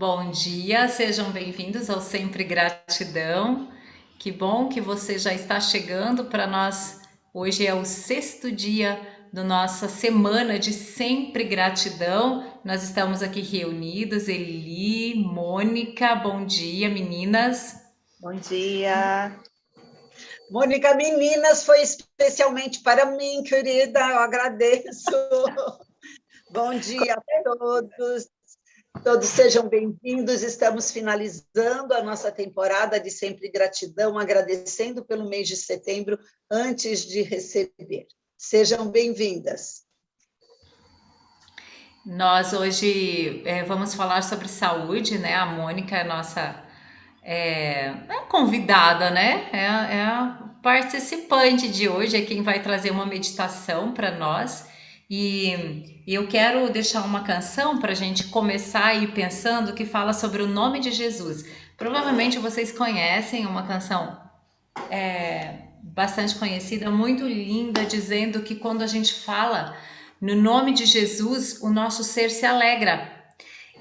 Bom dia, sejam bem-vindos ao Sempre Gratidão. Que bom que você já está chegando para nós. Hoje é o sexto dia da nossa semana de Sempre Gratidão. Nós estamos aqui reunidos, Eli, Mônica, bom dia, meninas. Bom dia. Mônica, meninas, foi especialmente para mim, querida, eu agradeço. Bom dia a todos. Todos sejam bem-vindos. Estamos finalizando a nossa temporada de Sempre Gratidão, agradecendo pelo mês de setembro antes de receber. Sejam bem-vindas. Nós hoje vamos falar sobre saúde, né? A Mônica é nossa convidada, né? É a participante de hoje, é quem vai trazer uma meditação para nós. E eu quero deixar uma canção para a gente começar aí pensando que fala sobre o nome de Jesus. Provavelmente vocês conhecem uma canção bastante conhecida, muito linda, dizendo que quando a gente fala no nome de Jesus, o nosso ser se alegra.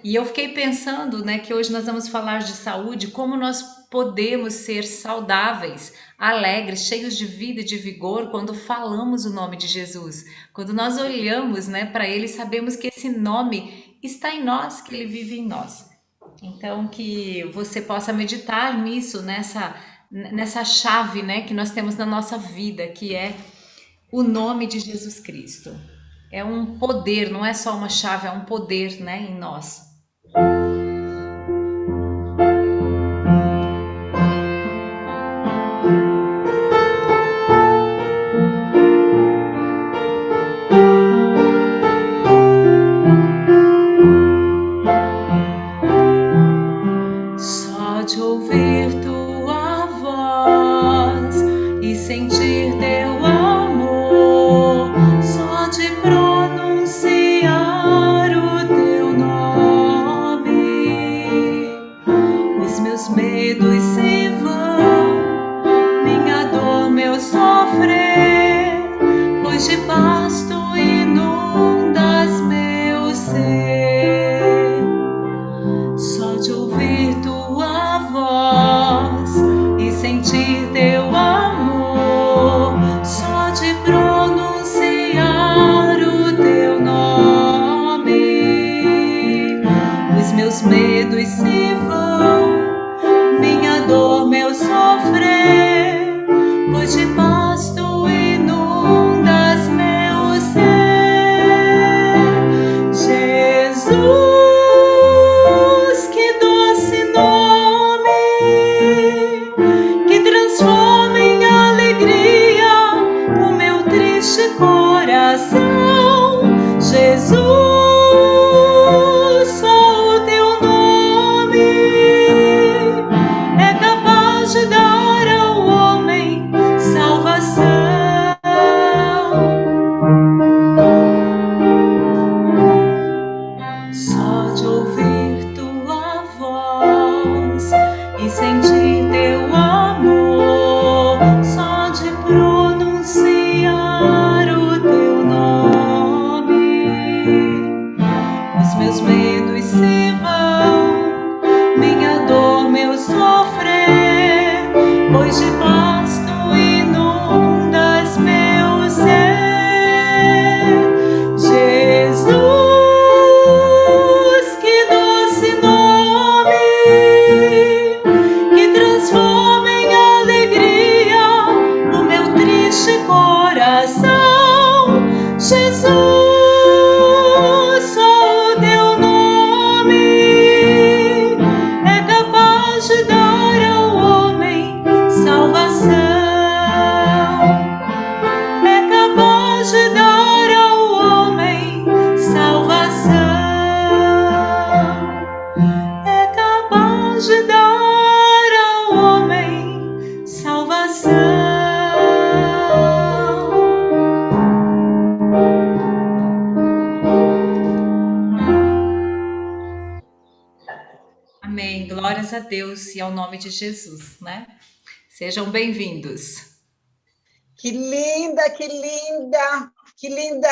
E eu fiquei pensando, né, que hoje nós vamos falar de saúde, como nós podemos ser saudáveis, alegres, cheios de vida e de vigor quando falamos o nome de Jesus. Quando nós olhamos, né, para ele, sabemos que esse nome está em nós, que ele vive em nós. Então, que você possa meditar nisso, nessa chave, né, que nós temos na nossa vida, que é o nome de Jesus Cristo. É um poder, não é só uma chave, é um poder, né, em nós. Só de ouvir tua voz e sentir teu amor, só de pronunciar o teu nome, os meus medos se vão, minha dor, meu sofrer, pois de paz tu inundas meu ser. Só de ouvir tua voz e sentir teu amor, só de pronunciar o teu nome, os meus medos se vão, minha dor, meu sofrer, pois de paz tu inundas meu ser. Jesus, que doce nome, que transforma em alegria o meu triste coração. Jesus, só o teu nome é capaz de dar ao homem salvação. Só de ouvir tua voz e sentir teu amor, só de pronunciar o teu nome, os meus medos se vão, minha dor, meu sofrer, pois de paz tu inundas meu ser. Jesus, que doce nome, que transforma em alegria o meu triste coração. Jesus, só o teu nome é capaz de dar ao homem salvação, é capaz de dar ao homem salvação, é capaz de dar ao homem salvação. Amém. Glórias a Deus e ao nome de Jesus, né? Sejam bem-vindos. Que linda, que linda! Que linda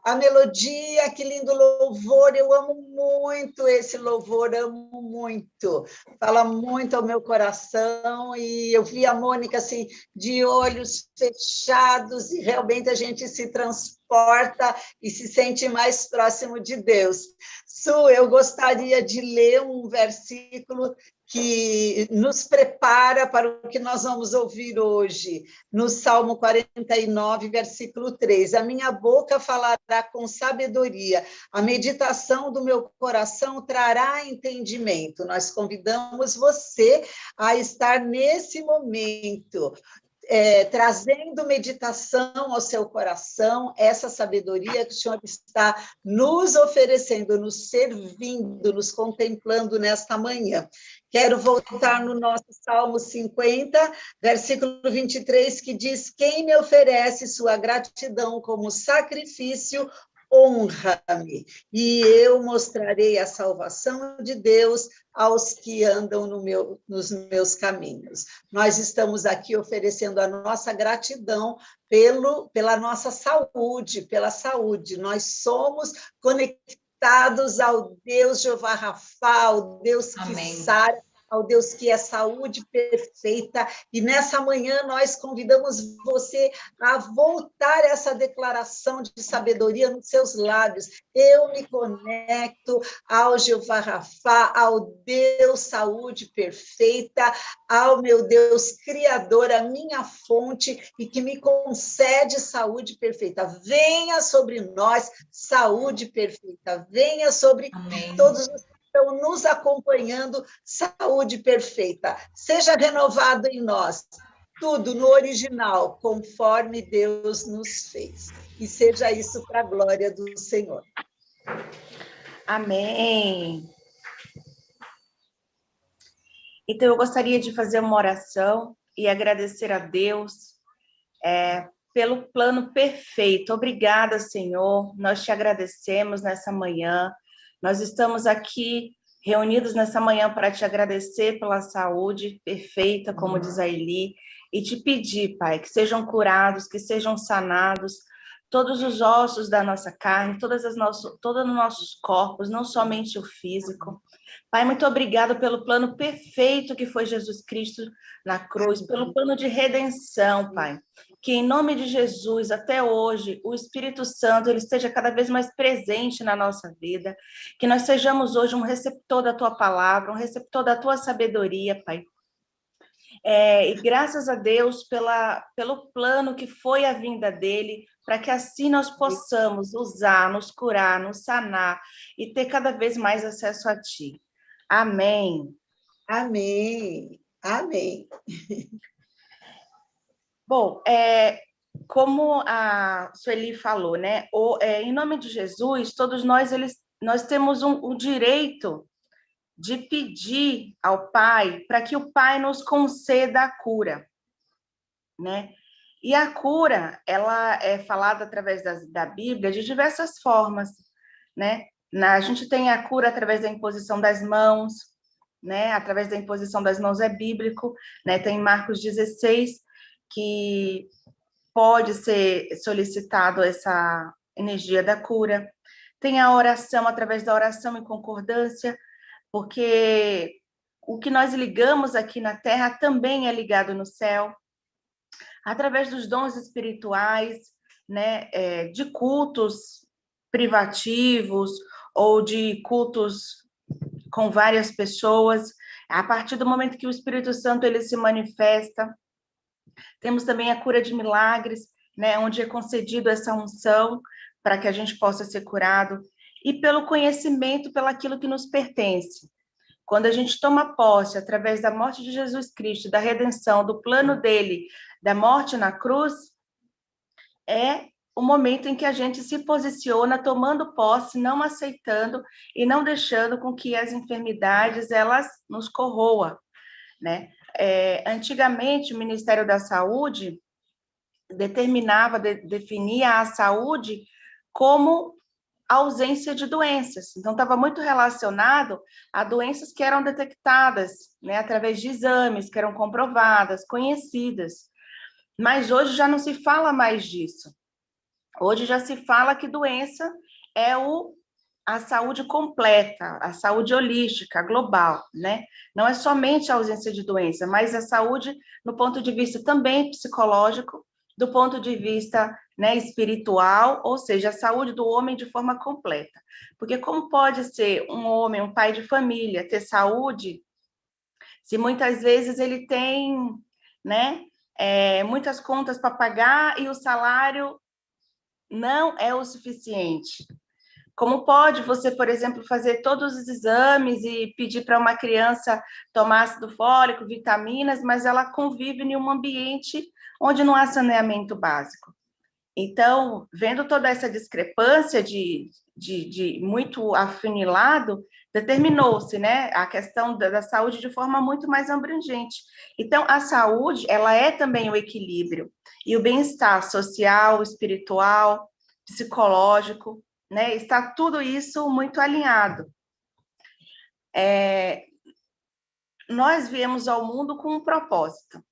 a melodia, que lindo louvor. Eu amo muito esse louvor, amo muito. Fala muito ao meu coração. E eu vi a Mônica assim, de olhos fechados, e realmente a gente se transporta e se sente mais próximo de Deus. Su, eu gostaria de ler um versículo que nos prepara para o que nós vamos ouvir hoje, no Salmo 49, versículo 3. A minha boca falará com sabedoria, a meditação do meu coração trará entendimento. Nós convidamos você a estar nesse momento, trazendo meditação ao seu coração, essa sabedoria que o Senhor está nos oferecendo, nos servindo, nos contemplando nesta manhã. Quero voltar no nosso Salmo 50, versículo 23, que diz: quem me oferece sua gratidão como sacrifício, honra-me, e eu mostrarei a salvação de Deus aos que andam nos meus caminhos. Nós estamos aqui oferecendo a nossa gratidão pela nossa saúde, pela saúde. Nós somos conectados ao Deus Jeová Rafá, ao Deus que sara, ao Deus que é saúde perfeita, e nessa manhã nós convidamos você a voltar essa declaração de sabedoria nos seus lábios. Eu me conecto ao Jeová Rafá, ao Deus saúde perfeita, ao meu Deus criador, a minha fonte, e que me concede saúde perfeita. Venha sobre nós saúde perfeita, venha sobre todos os estão nos acompanhando, saúde perfeita. Seja renovado em nós, tudo no original, conforme Deus nos fez. E seja isso para a glória do Senhor. Amém. Então, eu gostaria de fazer uma oração e agradecer a Deus pelo plano perfeito. Obrigada, Senhor. Nós te agradecemos nessa manhã. Nós estamos aqui reunidos nessa manhã para te agradecer pela saúde perfeita, como diz a Eli, e te pedir, Pai, que sejam curados, que sejam sanados todos os ossos da nossa carne, todos os nossos corpos, não somente o físico. Pai, muito obrigado pelo plano perfeito que foi Jesus Cristo na cruz, pelo plano de redenção, Pai. Que em nome de Jesus, até hoje, o Espírito Santo ele esteja cada vez mais presente na nossa vida, que nós sejamos hoje um receptor da Tua palavra, um receptor da Tua sabedoria, Pai. E graças a Deus pelo plano que foi a vinda dele, para que assim nós possamos usar, nos curar, nos sanar e ter cada vez mais acesso a Ti. Amém. Amém. Amém. Bom, como a Sueli falou, né? Em nome de Jesus, todos nós temos o direito de pedir ao Pai para que o Pai nos conceda a cura, né? E a cura, ela é falada através da Bíblia de diversas formas, né? A gente tem a cura através da imposição das mãos, né? Através da imposição das mãos é bíblico, né? Tem Marcos 16, que pode ser solicitado essa energia da cura. Tem a oração, através da oração em concordância, porque o que nós ligamos aqui na Terra também é ligado no céu. Através dos dons espirituais, né, de cultos privativos ou de cultos com várias pessoas, a partir do momento que o Espírito Santo ele se manifesta. Temos também a cura de milagres, né, onde é concedido essa unção para que a gente possa ser curado, e pelo conhecimento, pelaquilo que nos pertence. Quando a gente toma posse, através da morte de Jesus Cristo, da redenção, do plano dele, da morte na cruz, é o momento em que a gente se posiciona tomando posse, não aceitando e não deixando com que as enfermidades elas nos corroam, né? Antigamente, o Ministério da Saúde definia a saúde como ausência de doenças. Então, estava muito relacionado a doenças que eram detectadas, né, através de exames que eram comprovadas, conhecidas. Mas hoje já não se fala mais disso. Hoje já se fala que doença é a saúde completa, a saúde holística, global, né? Não é somente a ausência de doença, mas a saúde no ponto de vista também psicológico, do ponto de vista, né, espiritual, ou seja, a saúde do homem de forma completa. Porque como pode ser um homem, um pai de família, ter saúde, se muitas vezes ele tem, né, muitas contas para pagar e o salário não é o suficiente? Como pode você, por exemplo, fazer todos os exames e pedir para uma criança tomar ácido fólico, vitaminas, mas ela convive em um ambiente onde não há saneamento básico? Então, vendo toda essa discrepância de muito afunilado, determinou-se, né, a questão da saúde de forma muito mais abrangente. Então, a saúde, ela é também o equilíbrio e o bem-estar social, espiritual, psicológico, né, está tudo isso muito alinhado. Nós viemos ao mundo com um propósito,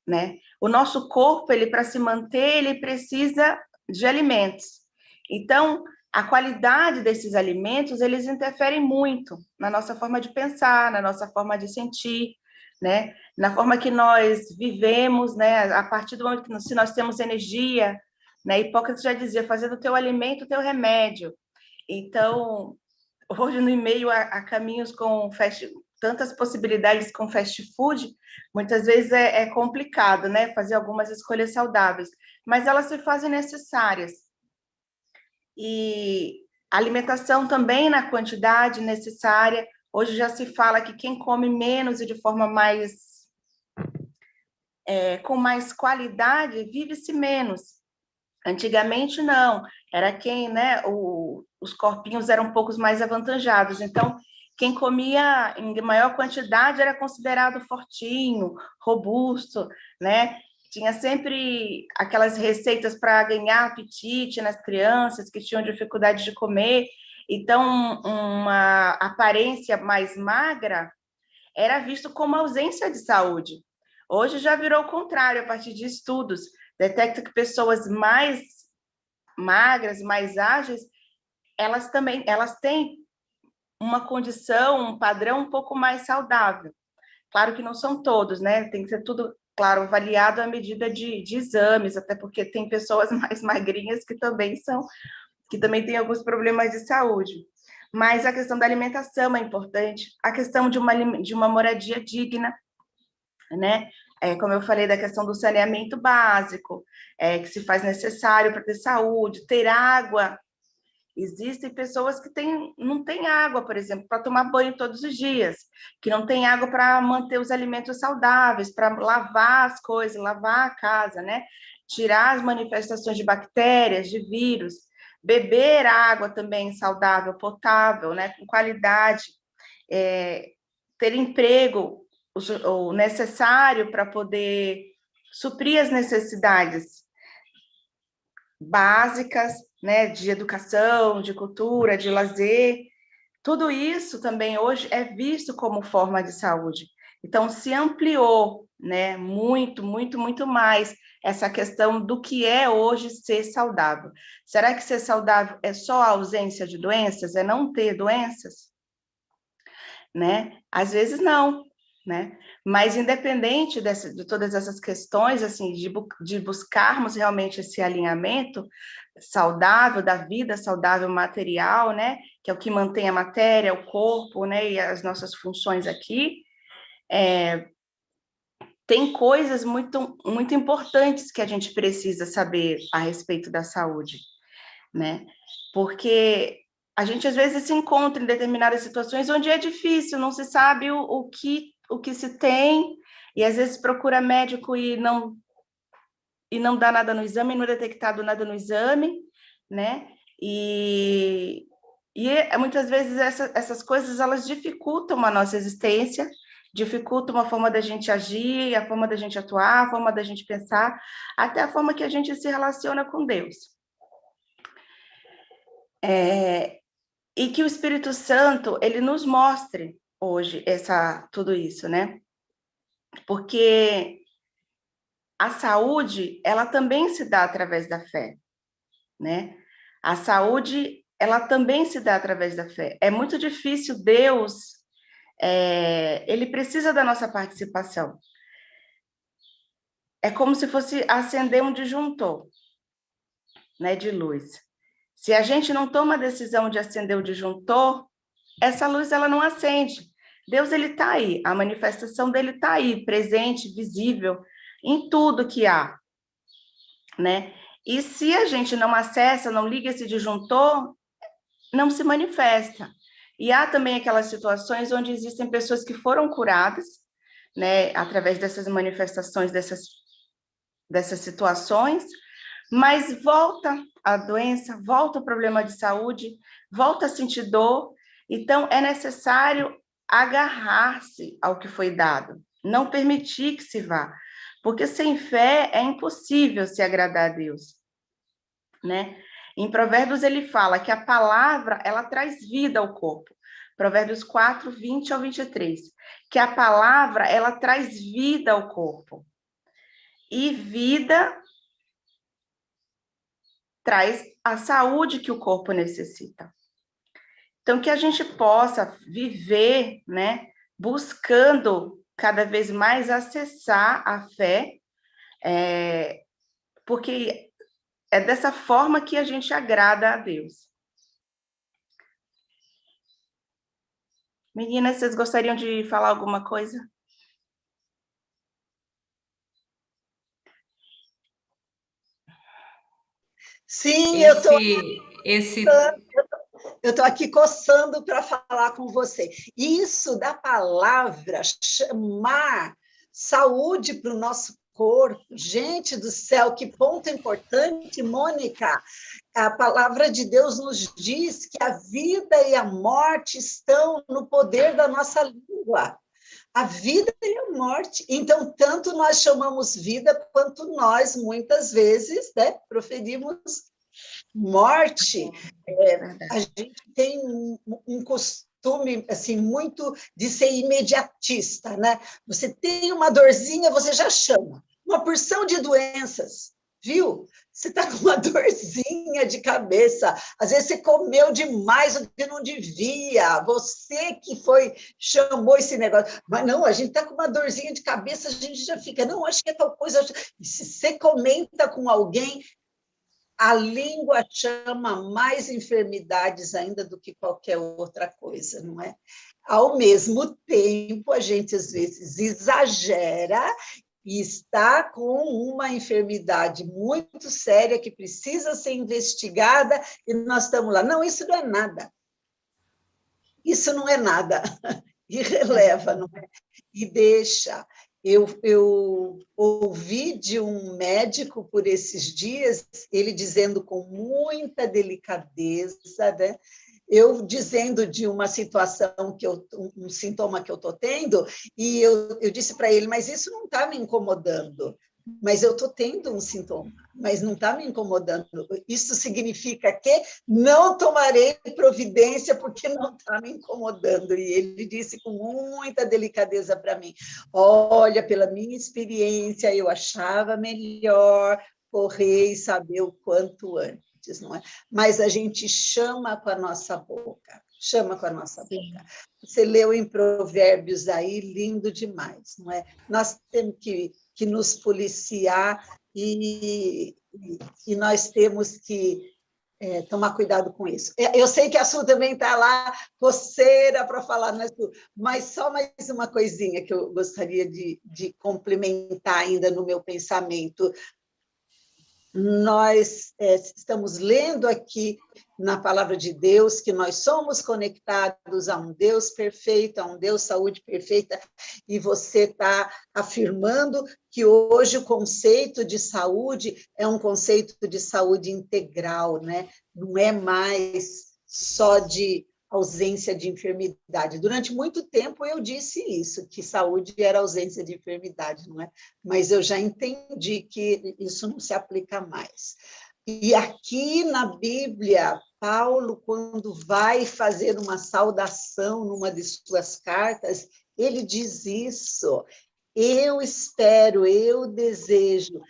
né? O nosso corpo, ele para se manter, ele precisa de alimentos. Então, a qualidade desses alimentos, eles interferem muito na nossa forma de pensar, na nossa forma de sentir, né? Na forma que nós vivemos, né? A partir do momento que se nós temos energia, né? Hipócrates já dizia, fazer do teu alimento o teu remédio. Então, hoje no meio a caminhos com tantas possibilidades com fast food, muitas vezes é complicado, né, fazer algumas escolhas saudáveis, mas elas se fazem necessárias. E a alimentação também na quantidade necessária. Hoje já se fala que quem come menos e de forma mais com mais qualidade vive-se menos. Antigamente não, era quem, né, os corpinhos eram um pouco mais avantajados, então quem comia em maior quantidade era considerado fortinho, robusto, né? Tinha sempre aquelas receitas para ganhar apetite nas crianças que tinham dificuldade de comer, então uma aparência mais magra era visto como ausência de saúde. Hoje já virou o contrário, a partir de estudos, detecta que pessoas mais magras, mais ágeis, elas têm uma condição, um padrão um pouco mais saudável. Claro que não são todos, né? Tem que ser tudo, claro, avaliado à medida de exames, até porque tem pessoas mais magrinhas que também têm alguns problemas de saúde. Mas a questão da alimentação é importante, a questão de uma moradia digna, né? Como eu falei, da questão do saneamento básico, que se faz necessário para ter saúde, ter água. Existem pessoas que não têm água, por exemplo, para tomar banho todos os dias, que não têm água para manter os alimentos saudáveis, para lavar as coisas, lavar a casa, né? Tirar as manifestações de bactérias, de vírus, beber água também saudável, potável, né? Com qualidade, ter emprego o necessário para poder suprir as necessidades básicas, né, de educação, de cultura, de lazer. Tudo isso também hoje é visto como forma de saúde. Então, se ampliou, né, muito, muito, muito mais essa questão do que é hoje ser saudável. Será que ser saudável é só a ausência de doenças? É não ter doenças? Né? Às vezes não, né? Mas independente de todas essas questões, assim, de buscarmos realmente esse alinhamento saudável da vida, saudável material, né? Que é o que mantém a matéria, o corpo, né? E as nossas funções aqui. Tem coisas muito, muito importantes que a gente precisa saber a respeito da saúde, né? Porque a gente às vezes se encontra em determinadas situações onde é difícil, não se sabe o que se tem, e às vezes procura médico e não dá nada no exame, não é detectado nada no exame, né? Muitas vezes essas coisas elas dificultam a nossa existência, dificultam a forma da gente agir, a forma da gente atuar, a forma da gente pensar, até a forma que a gente se relaciona com Deus. E que o Espírito Santo ele nos mostre hoje tudo isso, né? Porque a saúde ela também se dá através da fé, né? A saúde, ela também se dá através da fé. É muito difícil, Deus, ele precisa da nossa participação. É como se fosse acender um disjuntor, né, de luz. Se a gente não toma a decisão de acender o disjuntor, essa luz ela não acende. Deus ele está aí, a manifestação dele está aí, presente, visível, em tudo que há, né? E se a gente não acessa, não liga esse disjuntor, não se manifesta. E há também aquelas situações onde existem pessoas que foram curadas, né, através dessas manifestações, dessas situações, mas volta a doença, volta o problema de saúde, volta a sentir dor. Então, é necessário agarrar-se ao que foi dado, não permitir que se vá, porque sem fé é impossível se agradar a Deus, né? Em Provérbios ele fala que a palavra, ela traz vida ao corpo. Provérbios 4, 20 ao 23. Que a palavra, ela traz vida ao corpo. E vida traz a saúde que o corpo necessita. Então, que a gente possa viver, né, buscando cada vez mais acessar a fé, porque é dessa forma que a gente agrada a Deus. Meninas, vocês gostariam de falar alguma coisa? Sim, Esse eu estou aqui coçando para falar com você. Isso da palavra chamar saúde para o nosso corpo. Gente do céu, que ponto importante, Mônica. A palavra de Deus nos diz que a vida e a morte estão no poder da nossa língua. A vida e a morte. Então, tanto nós chamamos vida, quanto nós, muitas vezes, né, proferimos morte. A gente tem um costume assim muito de ser imediatista, né? Você tem uma dorzinha, você já chama. Uma porção de doenças, viu? Você está com uma dorzinha de cabeça, às vezes você comeu demais o que não devia, você que chamou esse negócio, mas não, a gente está com uma dorzinha de cabeça, a gente já fica, não, acho que é tal coisa, e se você comenta com alguém, a língua chama mais enfermidades ainda do que qualquer outra coisa, não é? Ao mesmo tempo, a gente às vezes exagera e está com uma enfermidade muito séria que precisa ser investigada e nós estamos lá. Não, isso não é nada. Isso não é nada. E releva, não é? E deixa. Eu ouvi de um médico por esses dias, ele dizendo com muita delicadeza, né? Eu dizendo de uma situação, um sintoma que eu estou tendo, e eu disse para ele, mas isso não está me incomodando, mas eu estou tendo um sintoma, mas não está me incomodando. Isso significa que não tomarei providência porque não está me incomodando. E ele disse com muita delicadeza para mim, olha, pela minha experiência, eu achava melhor correr e saber o quanto antes, não é? Mas a gente chama com a nossa boca, chama com a nossa boca. Você leu em Provérbios aí, lindo demais, não é? Nós temos que nos policiar e nós temos que tomar cuidado com isso. Eu sei que a Su também está lá, coceira para falar, né, Su? Mas só mais uma coisinha que eu gostaria de complementar ainda no meu pensamento. Nós estamos lendo aqui na palavra de Deus que nós somos conectados a um Deus perfeito, a um Deus saúde perfeita, e você está afirmando que hoje o conceito de saúde é um conceito de saúde integral, né? Não é mais só de ausência de enfermidade. Durante muito tempo eu disse isso, que saúde era ausência de enfermidade, não é? Mas eu já entendi que isso não se aplica mais. E aqui na Bíblia, Paulo, quando vai fazer uma saudação numa de suas cartas, ele diz isso: eu espero, eu desejo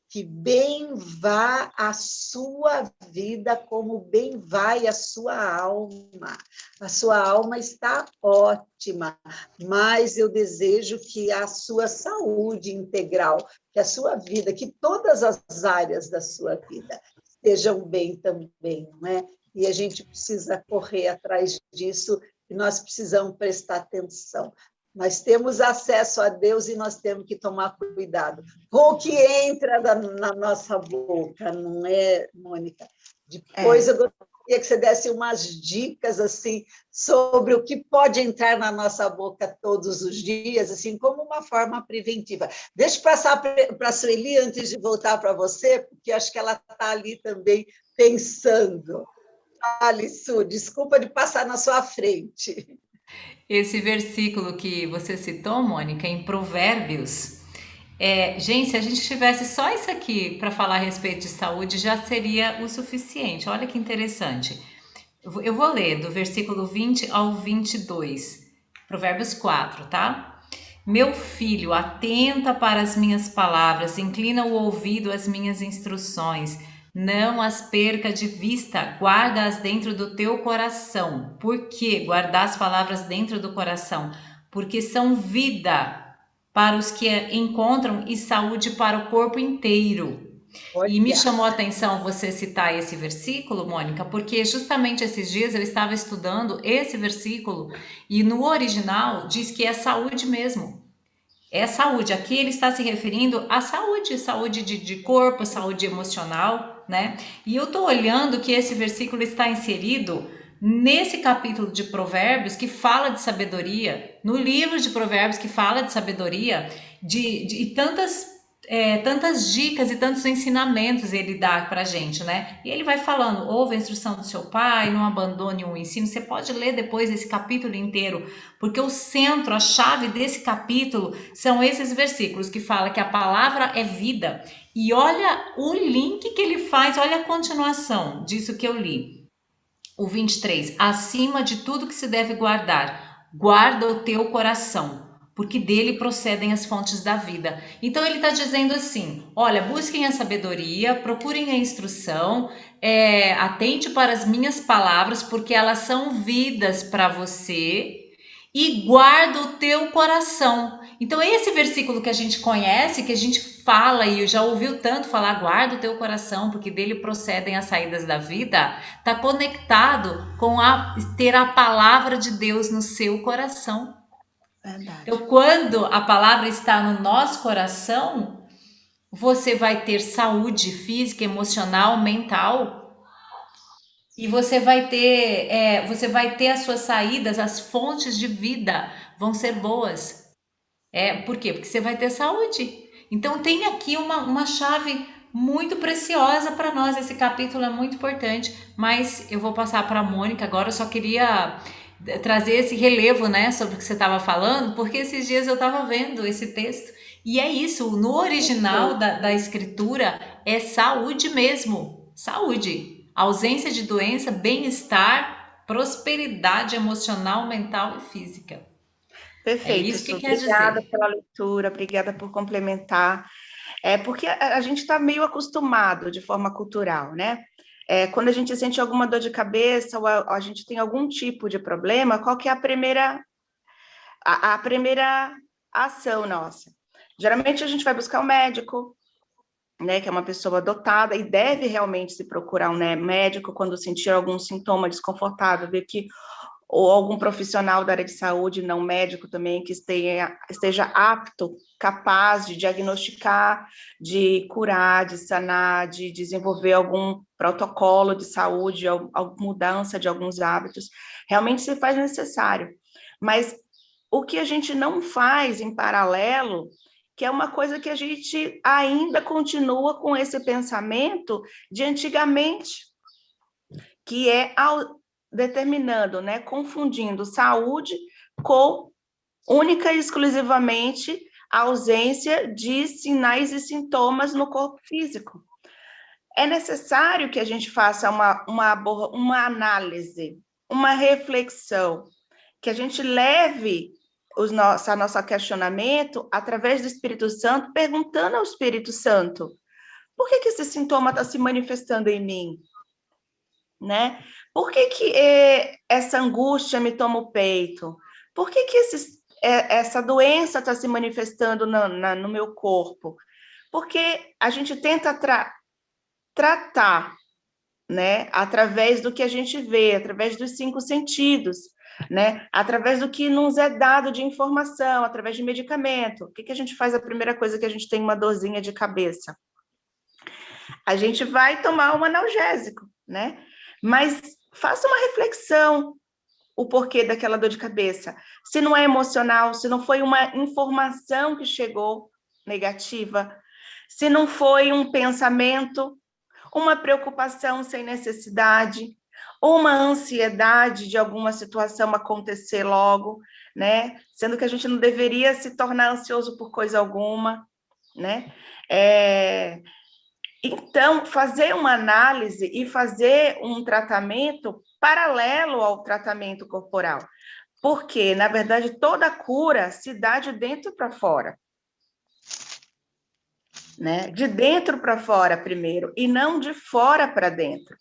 que bem vá a sua vida, como bem vai a sua alma. A sua alma está ótima, mas eu desejo que a sua saúde integral, que a sua vida, que todas as áreas da sua vida estejam bem também, não é? E a gente precisa correr atrás disso, e nós precisamos prestar atenção. Nós temos acesso a Deus e nós temos que tomar cuidado com o que entra na nossa boca, não é, Mônica? Depois eu gostaria que você desse umas dicas assim sobre o que pode entrar na nossa boca todos os dias, assim como uma forma preventiva. Deixa eu passar para a Sueli antes de voltar para você, porque acho que ela está ali também pensando. Fale, Su, desculpa de passar na sua frente. Esse versículo que você citou, Mônica, em Provérbios, gente, se a gente tivesse só isso aqui para falar a respeito de saúde, já seria o suficiente. Olha que interessante. Eu vou ler do versículo 20 ao 22, Provérbios 4, tá? Meu filho, atenta para as minhas palavras, inclina o ouvido às minhas instruções. Não as perca de vista, guarda-as dentro do teu coração. Por que guardar as palavras dentro do coração? Porque são vida para os que encontram e saúde para o corpo inteiro. E me Olha, chamou a atenção você citar esse versículo, Mônica, porque justamente esses dias eu estava estudando esse versículo e no original diz que é saúde mesmo. É saúde. Aqui ele está se referindo à saúde, saúde de corpo, saúde emocional, né? E eu tô olhando que esse versículo está inserido nesse capítulo de Provérbios que fala de sabedoria, no livro de Provérbios que fala de sabedoria, e tantas dicas e tantos ensinamentos ele dá pra gente, né? E ele vai falando, ouve a instrução do seu pai, não abandone o ensino. Você pode ler depois esse capítulo inteiro, porque o centro, a chave desse capítulo são esses versículos que fala que a palavra é vida. E olha o link que ele faz, olha a continuação disso que eu li. O 23, acima de tudo que se deve guardar, guarda o teu coração, porque dele procedem as fontes da vida. Então ele está dizendo assim, olha, busquem a sabedoria, procurem a instrução, atente para as minhas palavras, porque elas são vidas para você, e guarda o teu coração. Então esse versículo que a gente conhece, que a gente fala e já ouviu tanto falar, guarda o teu coração, porque dele procedem as saídas da vida, está conectado com ter a palavra de Deus no seu coração. Verdade. Então, quando a palavra está no nosso coração, você vai ter saúde física, emocional, mental, e você vai ter as suas saídas, as fontes de vida vão ser boas. Por quê? Porque você vai ter saúde. Então tem aqui uma chave muito preciosa para nós. Esse capítulo é muito importante, mas eu vou passar para a Mônica agora. Eu só queria trazer esse relevo, né, sobre o que você estava falando, porque esses dias eu estava vendo esse texto. E é isso, no original da escritura é saúde mesmo. Saúde. Ausência de doença, bem-estar, prosperidade emocional, mental e física. É Perfeito, isso que Su. quer Obrigada dizer. pela leitura, obrigada por complementar. Porque a gente está meio acostumado de forma cultural, né? Quando a gente sente alguma dor de cabeça ou a gente tem algum tipo de problema, qual que é a primeira ação nossa? Geralmente a gente vai buscar um médico, né, que é uma pessoa dotada e deve realmente se procurar um médico quando sentir algum sintoma desconfortável, ver que ou algum profissional da área de saúde, não médico também, que esteja apto, capaz de diagnosticar, de curar, de sanar, de desenvolver algum protocolo de saúde, alguma mudança de alguns hábitos, realmente se faz necessário. Mas o que a gente não faz em paralelo, que é uma coisa que a gente ainda continua com esse pensamento de antigamente, que é determinando, né, confundindo saúde com única e exclusivamente a ausência de sinais e sintomas no corpo físico. É necessário que a gente faça uma análise, uma reflexão, que a gente leve nosso questionamento através do Espírito Santo, perguntando ao Espírito Santo Por que esse sintoma está se manifestando em mim? Né? Por que essa angústia me toma o peito? Por que essa doença está se manifestando no meu corpo? Porque a gente tenta tratar, né, através do que a gente vê, através dos 5 sentidos, né, através do que nos é dado de informação, através de medicamento. O que a gente faz? A primeira coisa que a gente tem uma dorzinha de cabeça, a gente vai tomar um analgésico, né? Mas faça uma reflexão, o porquê daquela dor de cabeça. Se não é emocional, se não foi uma informação que chegou negativa, se não foi um pensamento, uma preocupação sem necessidade, uma ansiedade de alguma situação acontecer logo, né? Sendo que a gente não deveria se tornar ansioso por coisa alguma, né? Então, fazer uma análise e fazer um tratamento paralelo ao tratamento corporal. Porque, na verdade, toda cura se dá de dentro para fora. Né? De dentro para fora primeiro, e não de fora para dentro.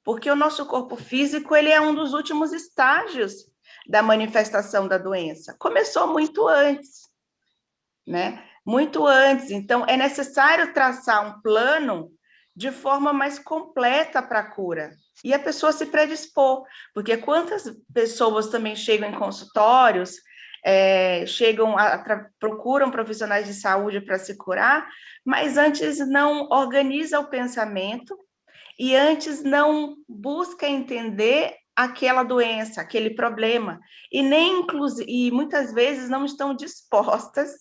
Porque o nosso corpo físico, ele é um dos últimos estágios da manifestação da doença. Começou muito antes, né? Muito antes. Então, é necessário traçar um plano de forma mais completa para a cura. E a pessoa se predispor, porque quantas pessoas também chegam em consultórios, procuram profissionais de saúde para se curar, mas antes não organiza o pensamento e antes não busca entender aquela doença, aquele problema, e muitas vezes não estão dispostas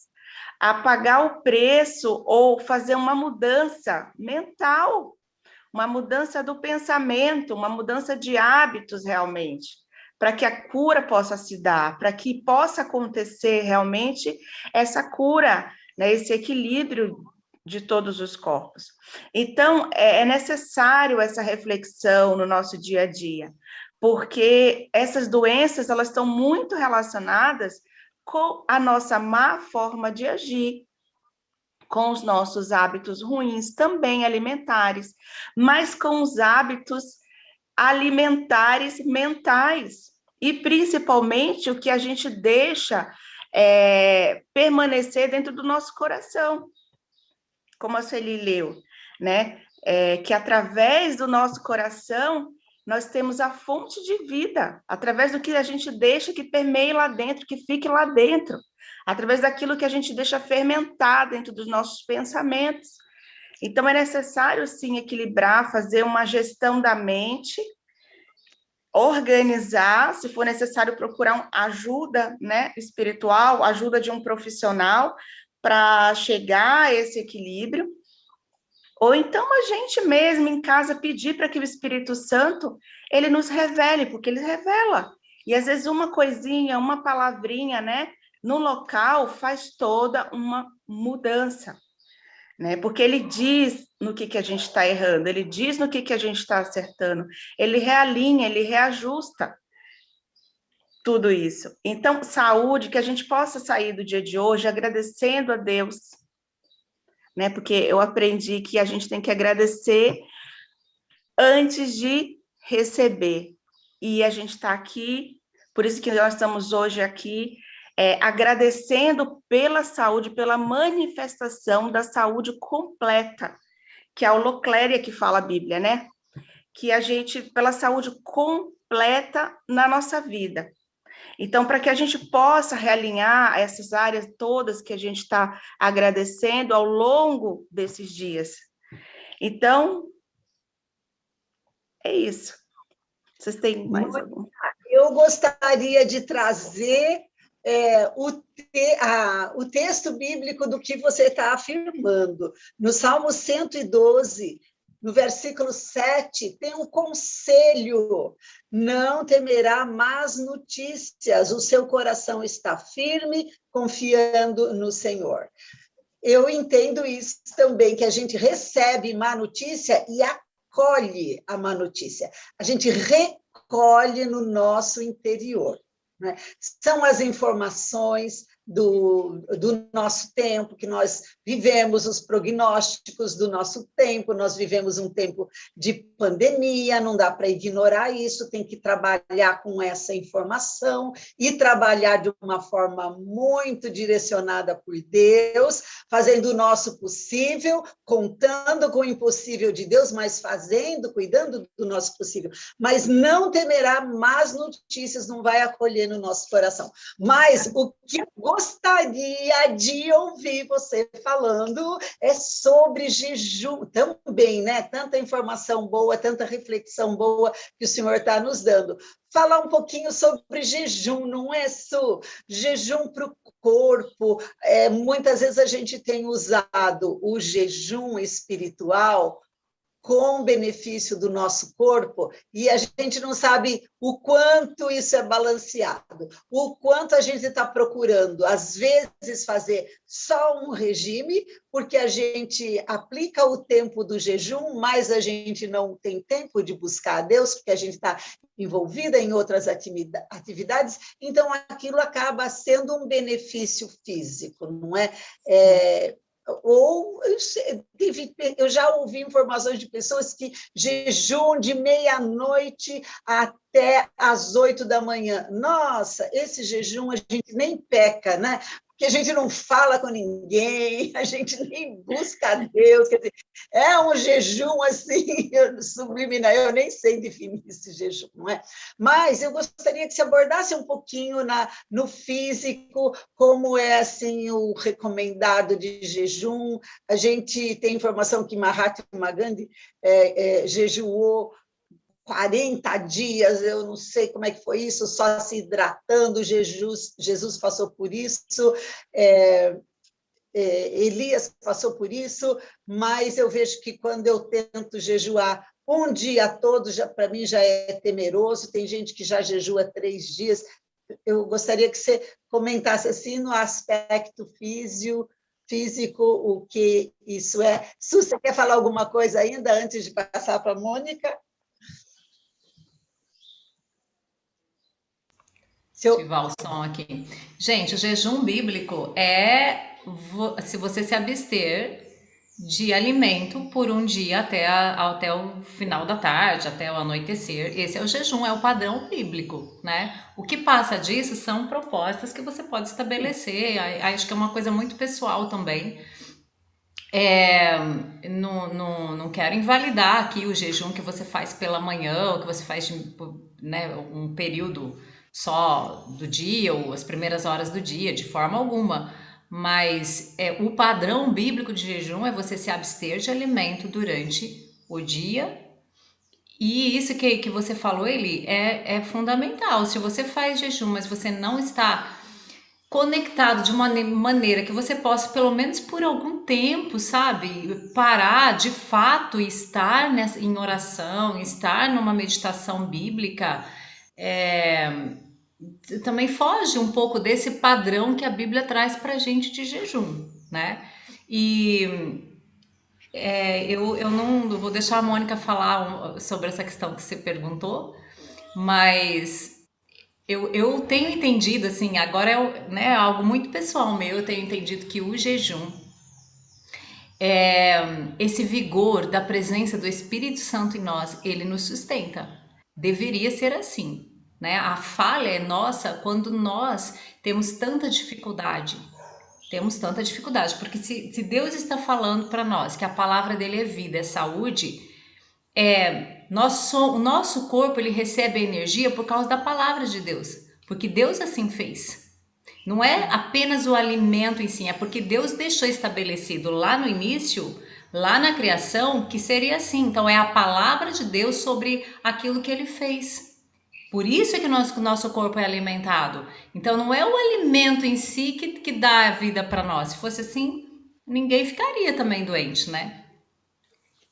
a pagar o preço ou fazer uma mudança mental, uma mudança do pensamento, uma mudança de hábitos realmente, para que a cura possa se dar, para que possa acontecer realmente essa cura, né, esse equilíbrio de todos os corpos. Então, é necessário essa reflexão no nosso dia a dia, porque essas doenças, elas estão muito relacionadas com a nossa má forma de agir, com os nossos hábitos ruins, também alimentares, mas com os hábitos alimentares mentais, e principalmente o que a gente deixa permanecer dentro do nosso coração, como a Sueli leu, né? Que através do nosso coração nós temos a fonte de vida, através do que a gente deixa que permeie lá dentro, que fique lá dentro, através daquilo que a gente deixa fermentar dentro dos nossos pensamentos. Então, é necessário, sim, equilibrar, fazer uma gestão da mente, organizar, se for necessário, procurar ajuda, né, espiritual, ajuda de um profissional para chegar a esse equilíbrio. Ou então a gente mesmo em casa pedir para que o Espírito Santo ele nos revele, porque ele revela. E às vezes uma coisinha, uma palavrinha, né, no local faz toda uma mudança, né? Porque ele diz no que a gente está errando, ele diz no que a gente está acertando, ele realinha, ele reajusta tudo isso. Então, saúde, que a gente possa sair do dia de hoje agradecendo a Deus, né? Porque eu aprendi que a gente tem que agradecer antes de receber. E a gente está aqui, por isso que nós estamos hoje aqui, agradecendo pela saúde, pela manifestação da saúde completa, que é a holocléria que fala a Bíblia, né? Que a gente, pela saúde completa na nossa vida. Então, para que a gente possa realinhar essas áreas todas que a gente está agradecendo ao longo desses dias. Então, é isso. Vocês têm mais algum? Eu gostaria de trazer o texto bíblico do que você está afirmando. No Salmo 112, no versículo 7, tem um conselho: não temerá más notícias, o seu coração está firme, confiando no Senhor. Eu entendo isso também, que a gente recebe má notícia e acolhe a má notícia. A gente recolhe no nosso interior, né? São as informações, do nosso tempo, que nós vivemos os prognósticos do nosso tempo, nós vivemos um tempo de pandemia, não dá para ignorar isso, tem que trabalhar com essa informação e trabalhar de uma forma muito direcionada por Deus, fazendo o nosso possível, contando com o impossível de Deus, mas fazendo, cuidando do nosso possível. Mas não temerá más notícias, não vai acolher no nosso coração. Mas o que eu gostaria de ouvir você falando é sobre jejum também, né? Tanta informação boa, tanta reflexão boa que o senhor está nos dando. Falar um pouquinho sobre jejum, não é, Su? Jejum para o corpo. Muitas vezes a gente tem usado o jejum espiritual com benefício do nosso corpo, e a gente não sabe o quanto isso é balanceado, o quanto a gente está procurando, às vezes, fazer só um regime, porque a gente aplica o tempo do jejum, mas a gente não tem tempo de buscar a Deus, porque a gente está envolvida em outras atividades, então aquilo acaba sendo um benefício físico, não é? Ou eu já ouvi informações de pessoas que jejum de meia-noite até às 8 da manhã. Nossa, esse jejum a gente nem peca, né? Porque a gente não fala com ninguém, a gente nem busca a Deus. Quer dizer, é um jejum assim, subliminar, eu nem sei definir esse jejum, não é? Mas eu gostaria que você abordasse um pouquinho no físico, como é assim o recomendado de jejum. A gente tem informação que Mahatma Gandhi jejuou 40 dias, eu não sei como é que foi isso, só se hidratando, Jesus passou por isso, Elias passou por isso, mas eu vejo que quando eu tento jejuar um dia todo, para mim já é temeroso, tem gente que já jejua 3 dias. Eu gostaria que você comentasse assim no aspecto físico, o que isso é. Su, você quer falar alguma coisa ainda antes de passar para a Mônica? Ativar o som aqui. Gente, o jejum bíblico é se você se abster de alimento por um dia até o final da tarde, até o anoitecer. Esse é o jejum, é o padrão bíblico, né? O que passa disso são propostas que você pode estabelecer. Acho que é uma coisa muito pessoal também. Não quero invalidar aqui o jejum que você faz pela manhã, ou que você faz né, um período só do dia, ou as primeiras horas do dia, de forma alguma. Mas o padrão bíblico de jejum é você se abster de alimento durante o dia. E isso que você falou, Eli, é fundamental. Se você faz jejum, mas você não está conectado de uma maneira que você possa, pelo menos por algum tempo, sabe, parar de fato e estar em oração, estar numa meditação bíblica, também foge um pouco desse padrão que a Bíblia traz para a gente de jejum, né? E eu não vou deixar a Mônica falar sobre essa questão que você perguntou, mas eu tenho entendido, assim, agora né, algo muito pessoal meu, eu tenho entendido que o jejum, esse vigor da presença do Espírito Santo em nós, ele nos sustenta. Deveria ser assim, né? A falha é nossa quando nós temos tanta dificuldade. Temos tanta dificuldade, porque se Deus está falando para nós que a palavra dele é vida, é saúde, o nosso corpo ele recebe a energia por causa da palavra de Deus, porque Deus assim fez. Não é apenas o alimento em si, é porque Deus deixou estabelecido lá no início, lá na criação, que seria assim. Então é a palavra de Deus sobre aquilo que ele fez. Por isso é que o nosso corpo é alimentado. Então não é o alimento em si que dá a vida para nós. Se fosse assim, ninguém ficaria também doente, né?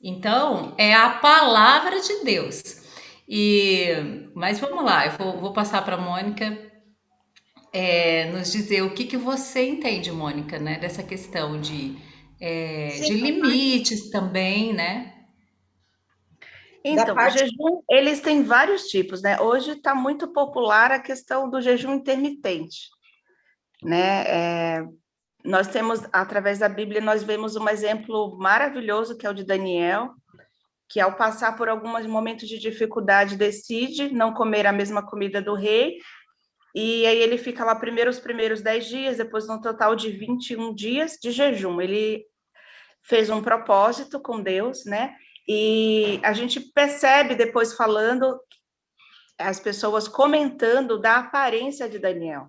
Então, é a palavra de Deus. Mas vamos lá, eu vou passar para a Mônica nos dizer o que você entende, Mônica, né, dessa questão de Sim, limites também, né? Então, o jejum, eles têm vários tipos, né? Hoje está muito popular a questão do jejum intermitente. né? Nós temos, através da Bíblia, nós vemos um exemplo maravilhoso, que é o de Daniel, que ao passar por alguns momentos de dificuldade, decide não comer a mesma comida do rei, e aí ele fica lá primeiro os primeiros 10 dias, depois um total de 21 dias de jejum. Ele fez um propósito com Deus, né? E a gente percebe depois falando, as pessoas comentando da aparência de Daniel,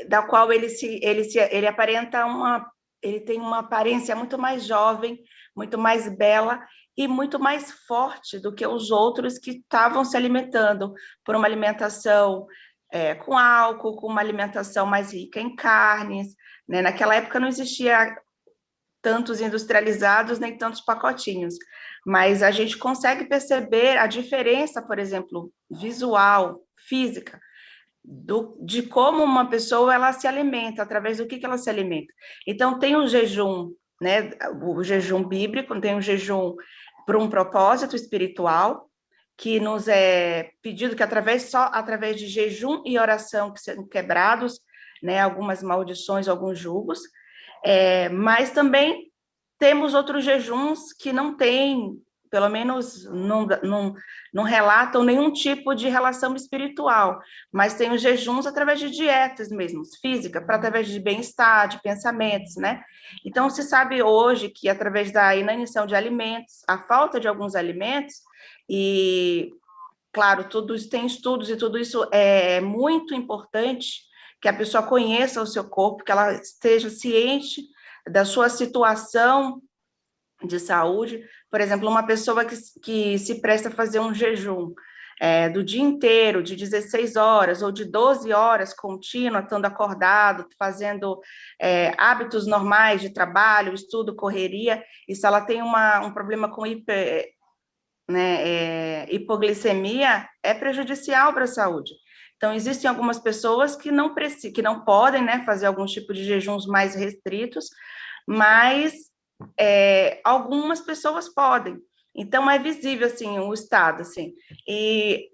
da qual ele aparenta ele tem uma aparência muito mais jovem, muito mais bela e muito mais forte do que os outros que estavam se alimentando por uma alimentação com álcool, com uma alimentação mais rica em carnes, né? Naquela época não existia tantos industrializados nem tantos pacotinhos, mas a gente consegue perceber a diferença, por exemplo, visual, física, de como uma pessoa ela se alimenta, através do que ela se alimenta. Então, tem o jejum, né? O jejum bíblico, tem o jejum por um propósito espiritual, que nos é pedido que só através de jejum e oração que sejam quebrados, né, algumas maldições, alguns julgos, mas também temos outros jejuns que não têm, pelo menos não relatam nenhum tipo de relação espiritual, mas tem os jejuns através de dietas mesmo, física, para através de bem-estar, de pensamentos, né? Então, se sabe hoje que através da inanição de alimentos, a falta de alguns alimentos, e, claro, tudo isso tem estudos e tudo isso é muito importante que a pessoa conheça o seu corpo, que ela esteja ciente da sua situação de saúde. Por exemplo, uma pessoa que se presta a fazer um jejum do dia inteiro, de 16 horas ou de 12 horas contínua, estando acordado, fazendo hábitos normais de trabalho, estudo, correria, e se ela tem um problema com hipoglicemia, é prejudicial para a saúde. Então, existem algumas pessoas que não podem, né, fazer algum tipo de jejuns mais restritos, mas algumas pessoas podem. Então, é visível, assim, o estado, assim. E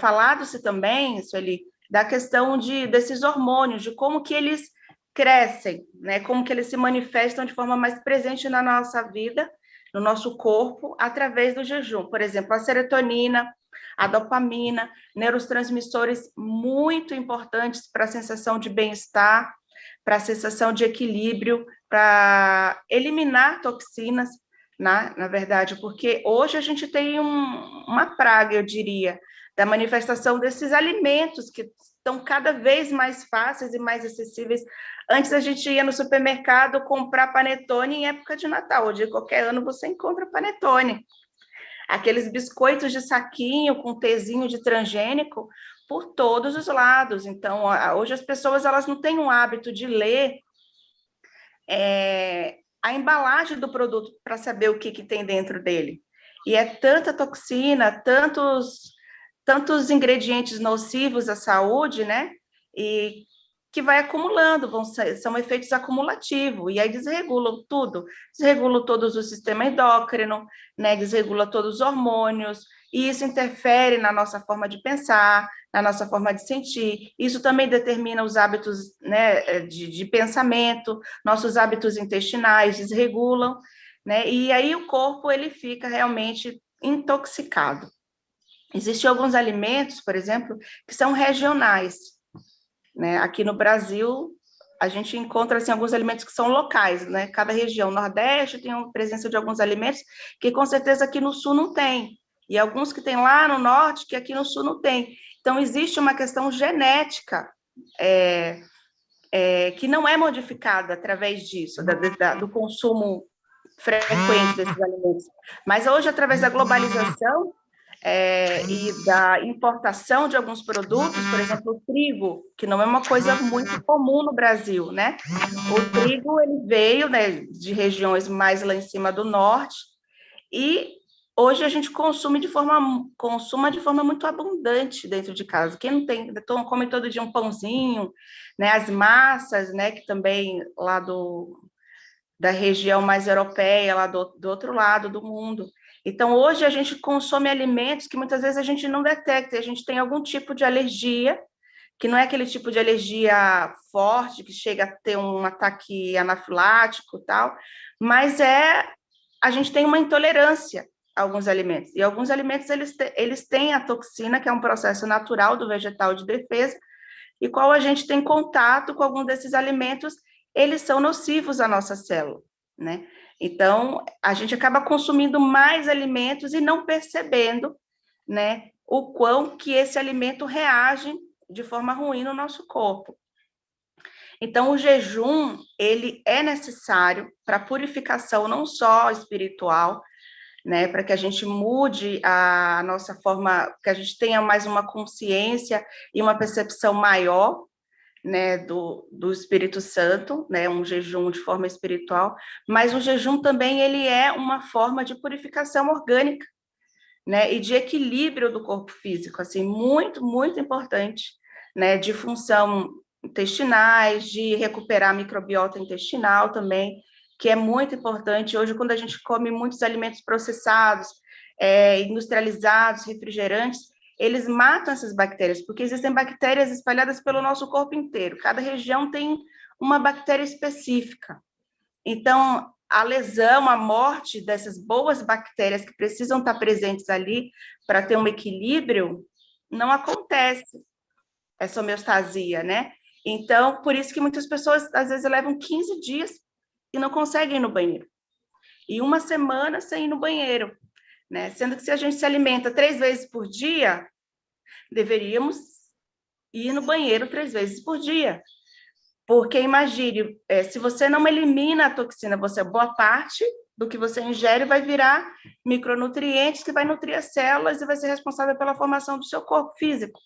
falado-se também, Sueli, da questão desses hormônios, de como que eles crescem, né, como que eles se manifestam de forma mais presente na nossa vida, no nosso corpo, através do jejum. Por exemplo, a serotonina, a dopamina, neurotransmissores muito importantes para a sensação de bem-estar, para a sensação de equilíbrio, para eliminar toxinas, na verdade, porque hoje a gente tem uma praga, eu diria, da manifestação desses alimentos que estão cada vez mais fáceis e mais acessíveis. Antes a gente ia no supermercado comprar panetone em época de Natal, hoje qualquer ano você encontra panetone. Aqueles biscoitos de saquinho com tezinho de transgênico por todos os lados. Então, hoje as pessoas elas não têm o hábito de ler a embalagem do produto para saber o que tem dentro dele. E é tanta toxina, tantos ingredientes nocivos à saúde, né? E que vai acumulando, são efeitos acumulativos, e aí desregulam tudo, desregulam todos o sistema endócrino, né, desregula todos os hormônios, e isso interfere na nossa forma de pensar, na nossa forma de sentir, isso também determina os hábitos, né, de pensamento, nossos hábitos intestinais desregulam, né, e aí o corpo, ele fica realmente intoxicado. Existem alguns alimentos, por exemplo, que são regionais, né? Aqui no Brasil, a gente encontra assim, alguns alimentos que são locais, né? Cada região, Nordeste tem uma presença de alguns alimentos que com certeza aqui no Sul não tem, e alguns que tem lá no Norte que aqui no Sul não tem. Então, existe uma questão genética que não é modificada através disso, do consumo frequente desses alimentos. Mas hoje, através da globalização, e da importação de alguns produtos, por exemplo, o trigo, que não é uma coisa muito comum no Brasil, né? O trigo, ele veio, né, de regiões mais lá em cima do norte, e hoje a gente consuma de forma muito abundante dentro de casa. Quem não tem, come todo dia um pãozinho, né? As massas, né, que também lá da região mais europeia, lá do outro lado do mundo. Então, hoje a gente consome alimentos que muitas vezes a gente não detecta, a gente tem algum tipo de alergia, que não é aquele tipo de alergia forte, que chega a ter um ataque anafilático e tal, mas a gente tem uma intolerância a alguns alimentos, e alguns alimentos eles têm a toxina, que é um processo natural do vegetal de defesa, e qual a gente tem contato com algum desses alimentos, eles são nocivos à nossa célula, né? Então, a gente acaba consumindo mais alimentos e não percebendo, né, o quão que esse alimento reage de forma ruim no nosso corpo. Então, o jejum, ele é necessário para purificação não só espiritual, né, para que a gente mude a nossa forma, que a gente tenha mais uma consciência e uma percepção maior, né, do Espírito Santo, né, um jejum de forma espiritual, mas o jejum também ele é uma forma de purificação orgânica, né, e de equilíbrio do corpo físico, assim, muito, muito importante, né, de função intestinais, de recuperar a microbiota intestinal também, que é muito importante. Hoje, quando a gente come muitos alimentos processados, industrializados, refrigerantes, eles matam essas bactérias, porque existem bactérias espalhadas pelo nosso corpo inteiro. Cada região tem uma bactéria específica. Então, a lesão, a morte dessas boas bactérias que precisam estar presentes ali para ter um equilíbrio, não acontece essa homeostasia, né? Então, por isso que muitas pessoas, às vezes, levam 15 dias e não conseguem ir no banheiro. E uma semana sem ir no banheiro, né? Sendo que se a gente se alimenta 3 vezes por dia, deveríamos ir no banheiro 3 vezes por dia. Porque imagine, se você não elimina a toxina, boa parte do que você ingere vai virar micronutrientes que vai nutrir as células e vai ser responsável pela formação do seu corpo físico.